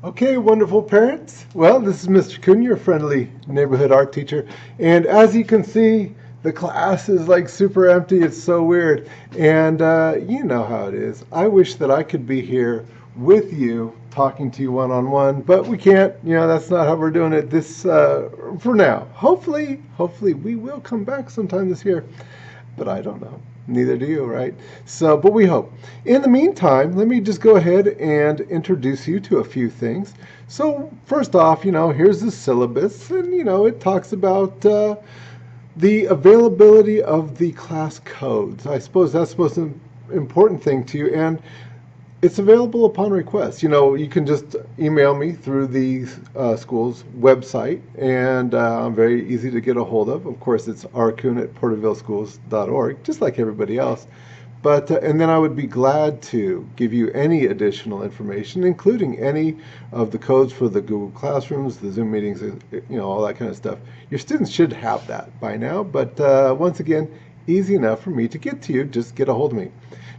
Okay, wonderful parents. Well, this is Mr. Kuhn, your friendly neighborhood art teacher. And as you can see, the class is like super empty. It's so weird. And you know how it is. I wish that I could be here with you, talking to you one on one, but we can't. That's not how we're doing it this for now. Hopefully, we will come back sometime this year, but I don't know. Neither do you, right? So, but we hope. In the meantime, let me just go ahead and introduce you to a few things. So, first off, here's the syllabus, and it talks about the availability of the class codes. I suppose that's the most important thing to you, and it's available upon request. You can just email me through the school's website, and I'm very easy to get a hold of. Of course, it's rcoon@portervilleschools.org, just like everybody else. But and then I would be glad to give you any additional information, including any of the codes for the Google Classrooms, the Zoom meetings, all that kind of stuff. Your students should have that by now, but once again, easy enough for me to get to you. Just get a hold of me.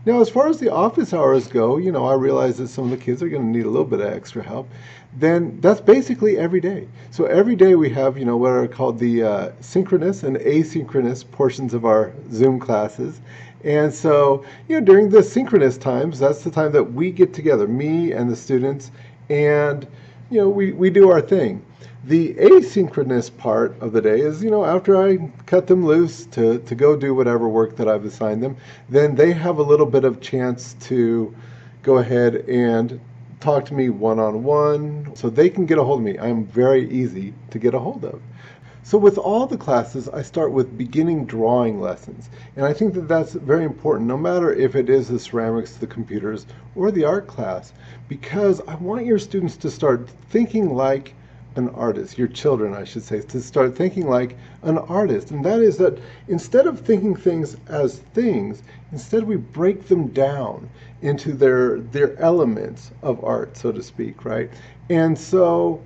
Now, as far as the office hours go, I realize that some of the kids are going to need a little bit of extra help. Then that's basically every day. So every day we have, what are called the synchronous and asynchronous portions of our Zoom classes. And so, during the synchronous times, that's the time that we get together, me and the students, and, we do our thing. The asynchronous part of the day is, after I cut them loose to go do whatever work that I've assigned them, then they have a little bit of chance to go ahead and talk to me one-on-one so they can get a hold of me. I'm very easy to get a hold of. So with all the classes, I start with beginning drawing lessons. And I think that that's very important, no matter if it is the ceramics, the computers, or the art class, because I want your students to start thinking like an artist, your children, I should say, to start thinking like an artist. And that is that instead of thinking things as things, instead we break them down into their elements of art, so to speak, right? And so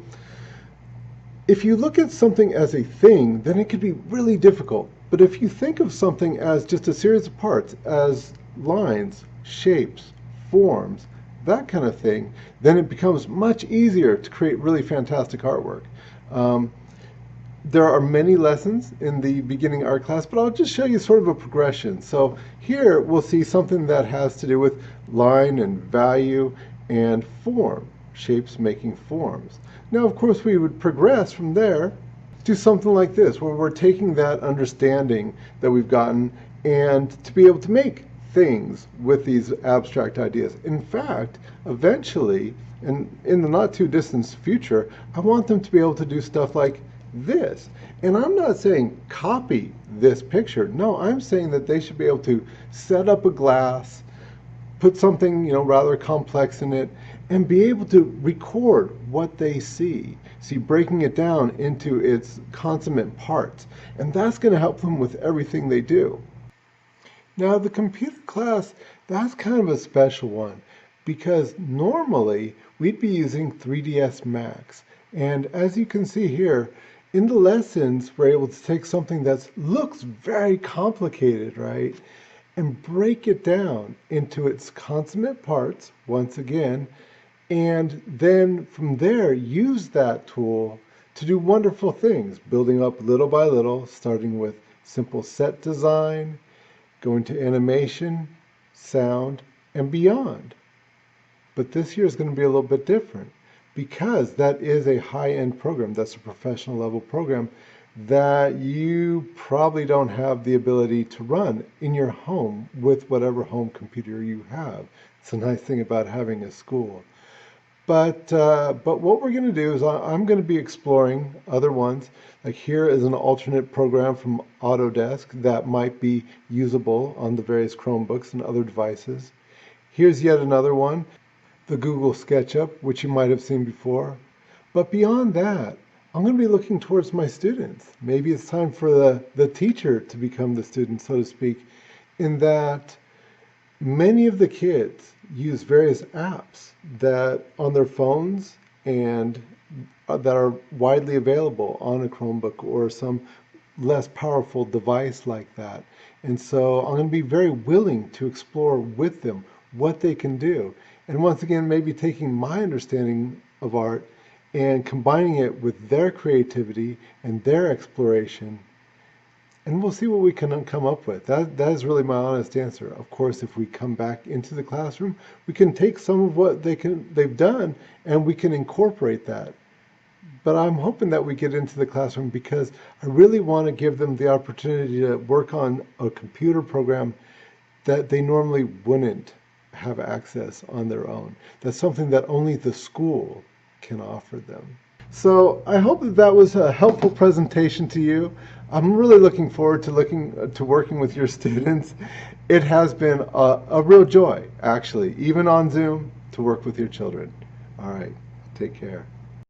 if you look at something as a thing, then it could be really difficult. But if you think of something as just a series of parts, as lines, shapes, forms, that kind of thing, then it becomes much easier to create really fantastic artwork. Um, there are many lessons in the beginning art class, but I'll just show you sort of a progression. So here we'll see something that has to do with line and value and form, shapes making forms. Now, of course, we would progress from there to something like this, where we're taking that understanding that we've gotten and to be able to make things with these abstract ideas. In fact, eventually, and in the not too distant future, I want them to be able to do stuff like this. And I'm not saying copy this picture. No, I'm saying that they should be able to set up a glass, put something, rather complex in it, and be able to record what they see. See, breaking it down into its consummate parts. And that's going to help them with everything they do. Now, the computer class, that's kind of a special one because normally we'd be using 3ds Max. And as you can see here, in the lessons, we're able to take something that looks very complicated, right? And break it down into its consummate parts, once again, and then from there use that tool to do wonderful things, building up little by little, starting with simple set design, going to animation, sound, and beyond. But this year is going to be a little bit different because that is a high-end program. That's a professional level program that you probably don't have the ability to run in your home with whatever home computer you have. It's a nice thing about having a school. But what we're going to do is I'm going to be exploring other ones. Like here is an alternate program from Autodesk that might be usable on the various Chromebooks and other devices. Here's yet another one, the Google SketchUp, which you might have seen before. But beyond that, I'm going to be looking towards my students. Maybe it's time for the teacher to become the student, so to speak, in that many of the kids use various apps that on their phones and that are widely available on a Chromebook or some less powerful device like that. And so I'm going to be very willing to explore with them what they can do. And once again, maybe taking my understanding of art and combining it with their creativity and their exploration, and we'll see what we can come up with. That is really my honest answer. Of course, if we come back into the classroom, we can take some of what they've done and we can incorporate that. But I'm hoping that we get into the classroom because I really want to give them the opportunity to work on a computer program that they normally wouldn't have access on their own. That's something that only the school can offer them. So I hope that that was a helpful presentation to you. I'm really looking forward to working with your students. It has been a real joy, actually, even on Zoom, to work with your children. All right, take care.